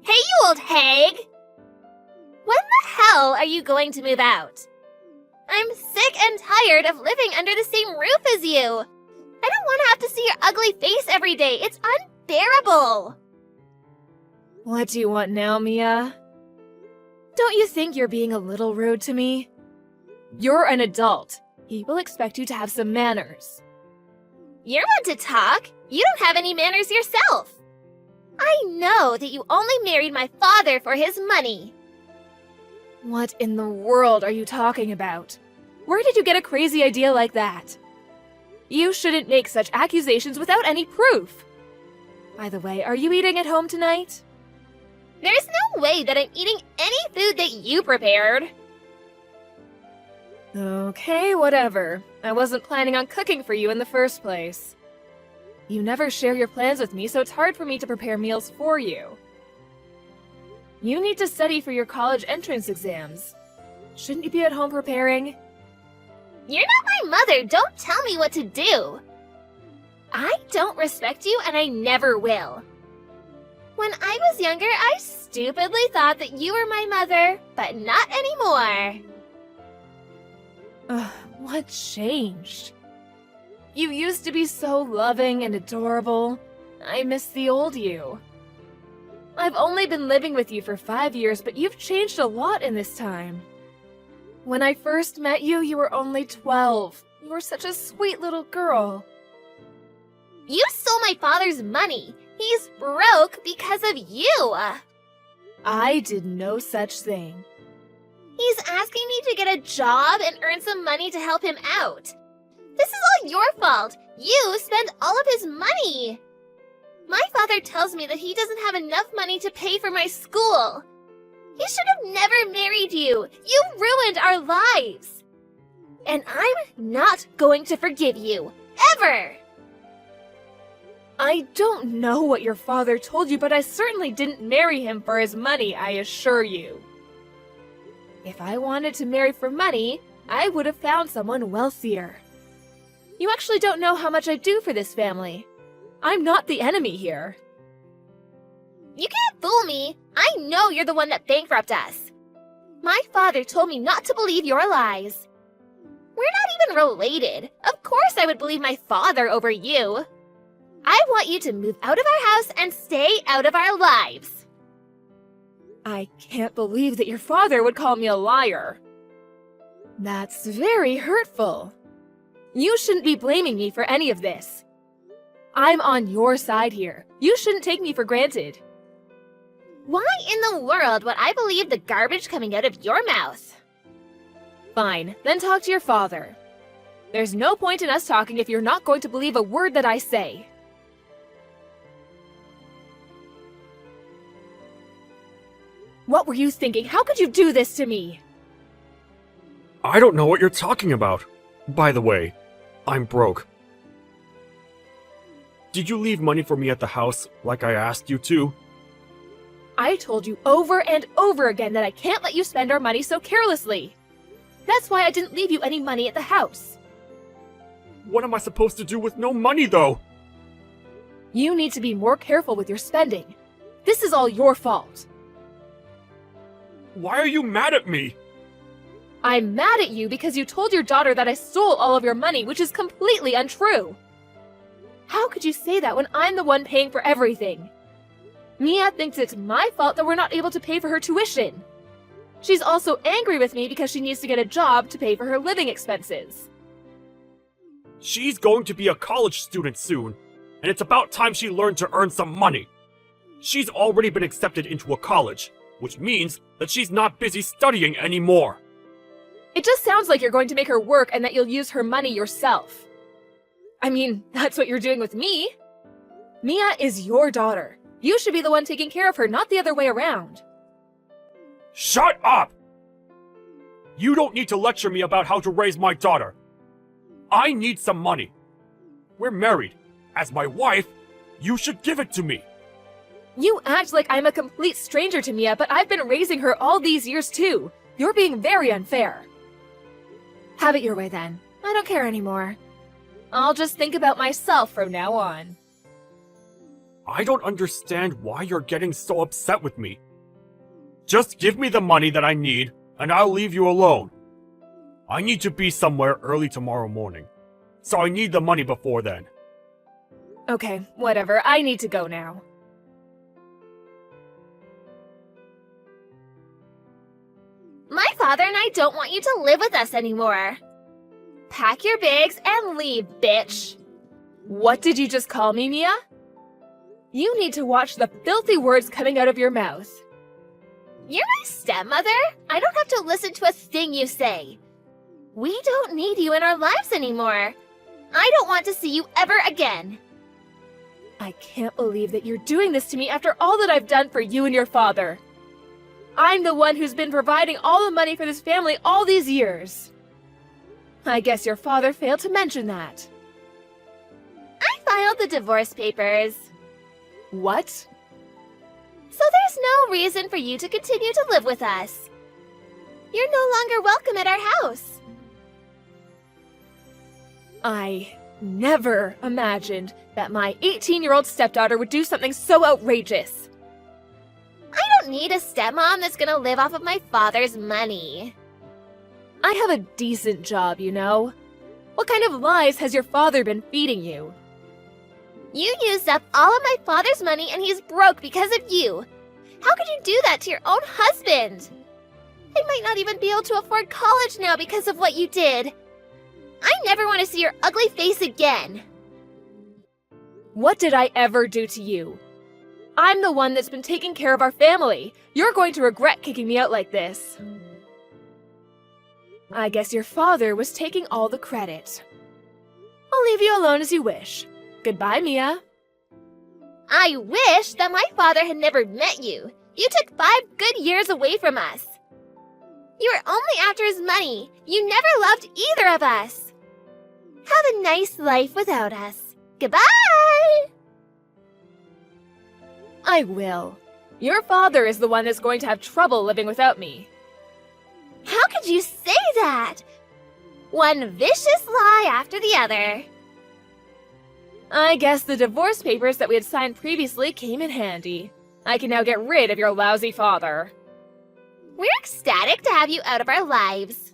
Hey, you old hag! When the hell are you going to move out? I'm sick and tired of living under the same roof as you. I don't want to have to see your ugly face every day. It's unbearable. What do you want now, Mia? Don't you think you're being a little rude to me? You're an adult. People expect you to have some manners. You're one to talk. You don't have any manners yourself. I know that you only married my father for his money. What in the world are you talking about? Where did you get a crazy idea like that? You shouldn't make such accusations without any proof. By the way, are you eating at home tonight? There's no way that I'm eating any food that you prepared. Okay, whatever. I wasn't planning on cooking for you in the first place. You never share your plans with me, so it's hard for me to prepare meals for you. You need to study for your college entrance exams. Shouldn't you be at home preparing? You're not my mother. Don't tell me what to do. I don't respect you, and I never will. When I was younger, I stupidly thought that you were my mother, but not anymore. What changed? You used to be so loving and adorable. I miss the old you. I've only been living with you for 5 years, but you've changed a lot in this time. When I first met you, you were only 12. You were such a sweet little girl. You stole my father's money. He's broke because of you. I did no such thing. He's asking me to get a job and earn some money to help him out. This is all your fault. You spend all of his money. My father tells me that he doesn't have enough money to pay for my school. He should have never married you. You ruined our lives. And I'm not going to forgive you. Ever! I don't know what your father told you, but I certainly didn't marry him for his money, I assure you. If I wanted to marry for money, I would have found someone wealthier. You actually don't know how much I do for this family. I'm not the enemy here. You can't fool me. I know you're the one that bankrupted us. My father told me not to believe your lies. We're not even related. Of course I would believe my father over you. I want you to move out of our house and stay out of our lives. I can't believe that your father would call me a liar. That's very hurtful. You shouldn't be blaming me for any of this. I'm on your side here. You shouldn't take me for granted. Why in the world would I believe the garbage coming out of your mouth? Fine, then talk to your father. There's no point in us talking if you're not going to believe a word that I say. What were you thinking? How could you do this to me? I don't know what you're talking about. By the way, I'm broke. Did you leave money for me at the house like I asked you to? I told you over and over again that I can't let you spend our money so carelessly. That's why I didn't leave you any money at the house. What am I supposed to do with no money, though? You need to be more careful with your spending. This is all your fault. Why are you mad at me? I'm mad at you because you told your daughter that I stole all of your money, which is completely untrue. How could you say that when I'm the one paying for everything? Mia thinks it's my fault that we're not able to pay for her tuition. She's also angry with me because she needs to get a job to pay for her living expenses. She's going to be a college student soon, and it's about time she learned to earn some money. She's already been accepted into a college, which means that she's not busy studying anymore. It just sounds like you're going to make her work and that you'll use her money yourself. I mean, that's what you're doing with me. Mia is your daughter. You should be the one taking care of her, not the other way around. Shut up! You don't need to lecture me about how to raise my daughter. I need some money. We're married. As my wife, you should give it to me. You act like I'm a complete stranger to Mia, but I've been raising her all these years too. You're being very unfair. Have it your way then. I don't care anymore. I'll just think about myself from now on. I don't understand why you're getting so upset with me. Just give me the money that I need, and I'll leave you alone. I need to be somewhere early tomorrow morning, so I need the money before then. Okay, whatever. I need to go now. My father and I don't want you to live with us anymore. Pack your bags and leave, bitch. What did you just call me, Mia? You need to watch the filthy words coming out of your mouth. You're my stepmother. I don't have to listen to a thing you say. We don't need you in our lives anymore. I don't want to see you ever again. I can't believe that you're doing this to me after all that I've done for you and your father. I'm the one who's been providing all the money for this family all these years. I guess your father failed to mention that. I filed the divorce papers. What? So there's no reason for you to continue to live with us. You're no longer welcome at our house. I never imagined that my 18-year-old stepdaughter would do something so outrageous. I don't need a stepmom that's gonna live off of my father's money. I have a decent job, you know. What kind of lies has your father been feeding you? You used up all of my father's money and he's broke because of you. How could you do that to your own husband? I might not even be able to afford college now because of what you did. I never want to see your ugly face again. What did I ever do to you? I'm the one that's been taking care of our family. You're going to regret kicking me out like this. I guess your father was taking all the credit. I'll leave you alone as you wish. Goodbye, Mia. I wish that my father had never met you. You took 5 good years away from us. You were only after his money. You never loved either of us. Have a nice life without us. Goodbye! I will. Your father is the one that's going to have trouble living without me. How could you say that? One vicious lie after the other. I guess the divorce papers that we had signed previously came in handy. I can now get rid of your lousy father. We're ecstatic to have you out of our lives.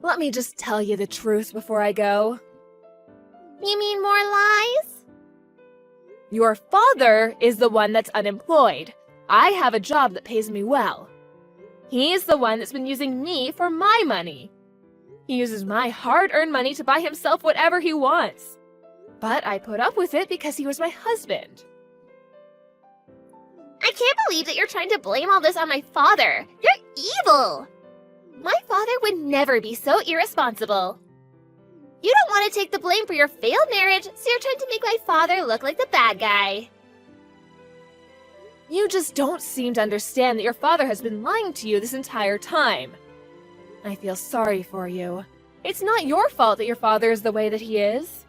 Let me just tell you the truth before I go. You mean more lies? Your father is the one that's unemployed. I have a job that pays me well. He's the one that's been using me for my money. He uses my hard-earned money to buy himself whatever he wants. But I put up with it because he was my husband. I can't believe that you're trying to blame all this on my father. You're evil! My father would never be so irresponsible. You don't want to take the blame for your failed marriage, so you're trying to make my father look like the bad guy. You just don't seem to understand that your father has been lying to you this entire time. I feel sorry for you. It's not your fault that your father is the way that he is.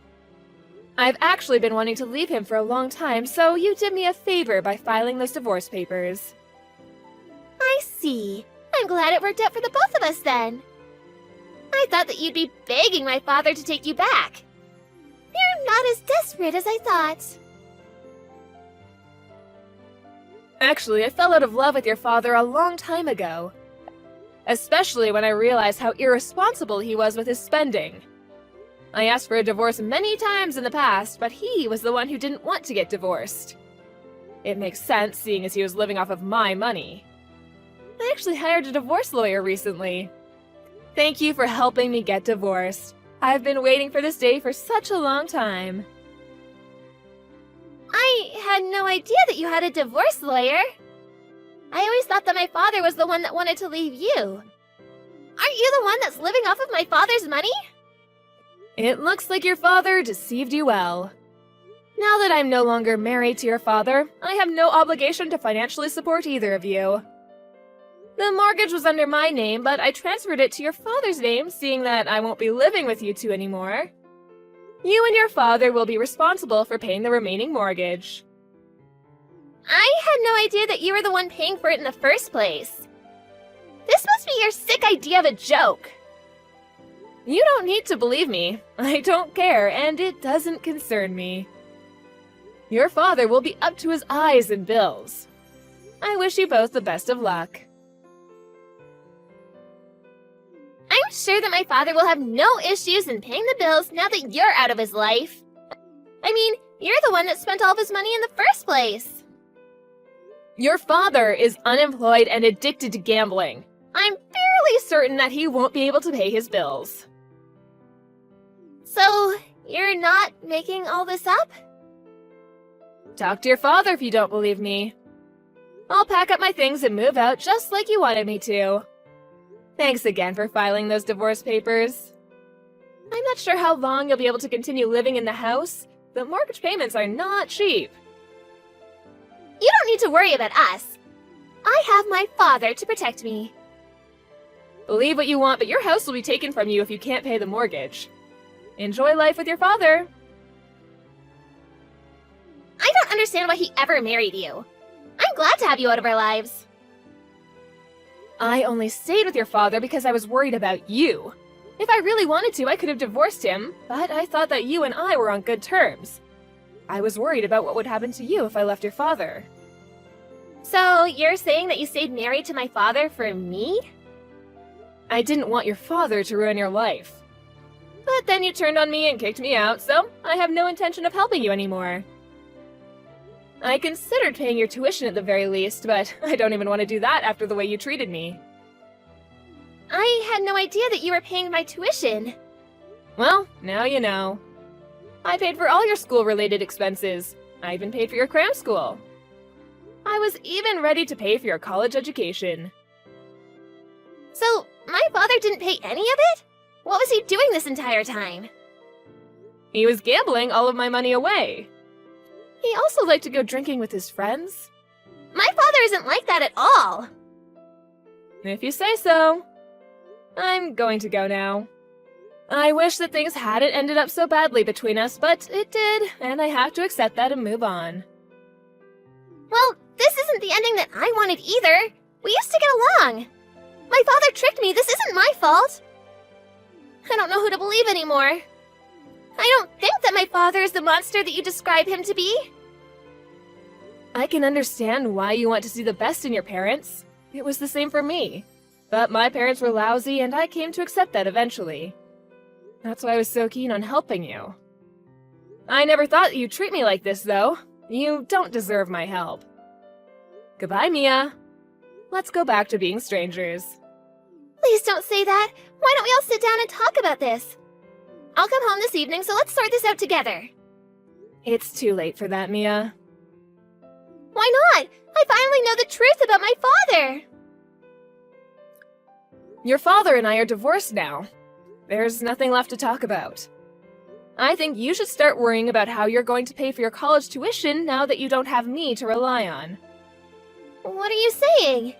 I've actually been wanting to leave him for a long time, so you did me a favor by filing those divorce papers. I see. I'm glad it worked out for the both of us then. I thought that you'd be begging my father to take you back. You're not as desperate as I thought. Actually, I fell out of love with your father a long time ago. Especially when I realized how irresponsible he was with his spending. I asked for a divorce many times in the past, but he was the one who didn't want to get divorced. It makes sense, seeing as he was living off of my money. I actually hired a divorce lawyer recently. Thank you for helping me get divorced. I've been waiting for this day for such a long time. I had no idea that you had a divorce lawyer. I always thought that my father was the one that wanted to leave you. Aren't you the one that's living off of my father's money? It looks like your father deceived you well. Now that I'm no longer married to your father, I have no obligation to financially support either of you. The mortgage was under my name, but I transferred it to your father's name, seeing that I won't be living with you two anymore. You and your father will be responsible for paying the remaining mortgage. I had no idea that you were the one paying for it in the first place. This must be your sick idea of a joke. You don't need to believe me. I don't care, and it doesn't concern me. Your father will be up to his eyes in bills. I wish you both the best of luck. I'm sure that my father will have no issues in paying the bills now that you're out of his life. I mean, you're the one that spent all of his money in the first place. Your father is unemployed and addicted to gambling. I'm fairly certain that he won't be able to pay his bills. So, you're not making all this up? Talk to your father if you don't believe me. I'll pack up my things and move out just like you wanted me to. Thanks again for filing those divorce papers. I'm not sure how long you'll be able to continue living in the house. The mortgage payments are not cheap. You don't need to worry about us. I have my father to protect me. Believe what you want, but your house will be taken from you if you can't pay the mortgage. Enjoy life with your father. I don't understand why he ever married you. I'm glad to have you out of our lives. I only stayed with your father because I was worried about you. If I really wanted to, I could have divorced him, but I thought that you and I were on good terms. I was worried about what would happen to you if I left your father. So, you're saying that you stayed married to my father for me? I didn't want your father to ruin your life. But then you turned on me and kicked me out, so I have no intention of helping you anymore. I considered paying your tuition at the very least, but I don't even want to do that after the way you treated me. I had no idea that you were paying my tuition. Well, now you know. I paid for all your school-related expenses. I even paid for your cram school. I was even ready to pay for your college education. So, my father didn't pay any of it? What was he doing this entire time? He was gambling all of my money away. He also liked to go drinking with his friends. My father isn't like that at all. If you say so. I'm going to go now. I wish that things hadn't ended up so badly between us, but it did, and I have to accept that and move on. Well, this isn't the ending that I wanted either. We used to get along. My father tricked me. This isn't my fault. I don't know who to believe anymore. I don't think that my father is the monster that you describe him to be. I can understand why you want to see the best in your parents. It was the same for me. But my parents were lousy, and I came to accept that eventually. That's why I was so keen on helping you. I never thought you'd treat me like this, though. You don't deserve my help. Goodbye, Mia. Let's go back to being strangers. Please don't say that. Why don't we all sit down and talk about this? I'll come home this evening, so let's sort this out together. It's too late for that, Mia. Why not? I finally know the truth about my father. Your father and I are divorced now. There's nothing left to talk about. I think you should start worrying about how you're going to pay for your college tuition now that you don't have me to rely on. What are you saying?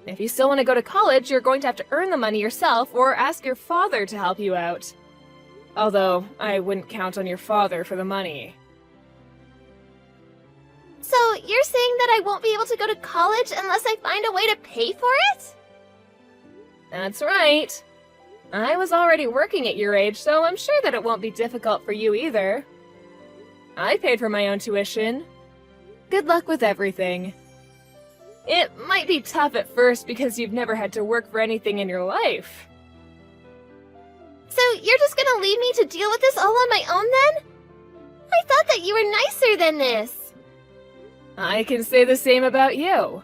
If you still want to go to college, you're going to have to earn the money yourself or ask your father to help you out. Although, I wouldn't count on your father for the money. So, you're saying that I won't be able to go to college unless I find a way to pay for it? That's right. I was already working at your age, so I'm sure that it won't be difficult for you either. I paid for my own tuition. Good luck with everything. It might be tough at first because you've never had to work for anything in your life. So you're just gonna leave me to deal with this all on my own then? I thought that you were nicer than this. I can say the same about you.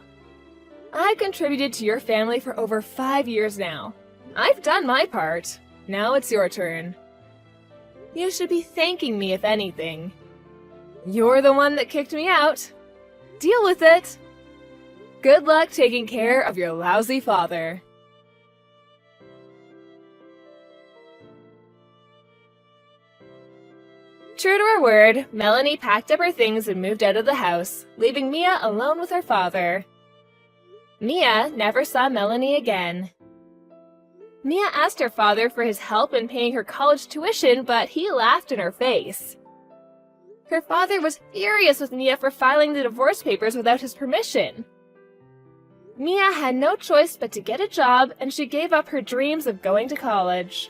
I've contributed to your family for over 5 years now. I've done my part. Now it's your turn. You should be thanking me if anything. You're the one that kicked me out. Deal with it. Good luck taking care of your lousy father. True to her word, Melanie packed up her things and moved out of the house, leaving Mia alone with her father. Mia never saw Melanie again. Mia asked her father for his help in paying her college tuition, but he laughed in her face. Her father was furious with Mia for filing the divorce papers without his permission. Mia had no choice but to get a job, and she gave up her dreams of going to college.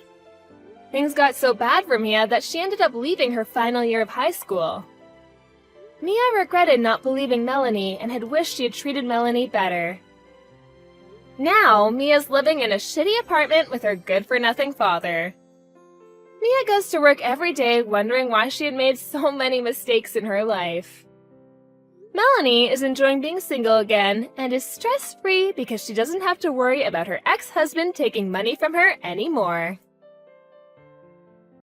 Things got so bad for Mia that she ended up leaving her final year of high school. Mia regretted not believing Melanie and had wished she had treated Melanie better. Now, Mia's living in a shitty apartment with her good-for-nothing father. Mia goes to work every day wondering why she had made so many mistakes in her life. Melanie is enjoying being single again and is stress-free because she doesn't have to worry about her ex-husband taking money from her anymore.